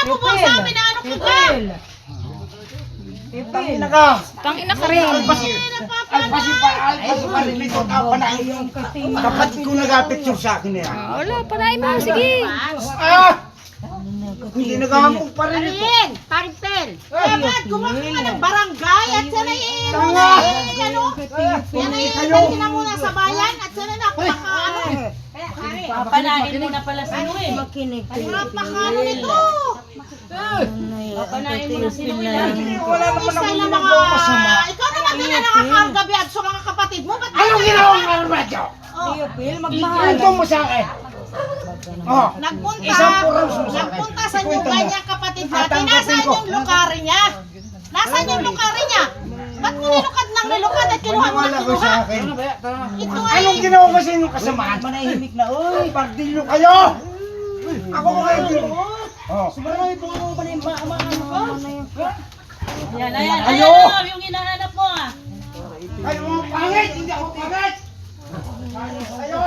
mo ba sa amin na ano ka ba? Tangina ka. Tangina ka rin. Alpasi pa rin ito. Kapatid ko nag-picture sa akin niya. Wala, panain mo. Sige. Hindi naghahamog pa rin ito. Parin! Parintel! Dapat gumawa ka ng barangay at sana Tanga! ano? Yan ay ilalagay na muna sa bayan at sana napaka ano? Papanain mo na pala sa eh. Napaka ano nito? Papanain mo na sino yan. Wala naman Isa ako na mga... ginagawa masama. Ikaw naman din na nakakargabi at sa mga kapatid mo. Ba't Anong ginawa ng Armadyo? Kwento mo sa akin. Isang puros mo sa akin. Nagpunta sa lugar niya kapatid natin. Nasaan yung lukari niya? Nasaan yung lukari niya? Ba't mo nilukad ng nilukad at kinuha mo ng Maniwala ko kinuha? sa akin. Ito ay... Anong ginawa ko sa inyong kasamaan? Manahimik na, oy! Pagdilo kayo! Ako ko kayo dilo. Sobrang po ako pa rin Ayan, ayan, Ayo! ayan, yung hinahanap mo ah. Kayo mga pangit! Hindi ako pangit! Kayo!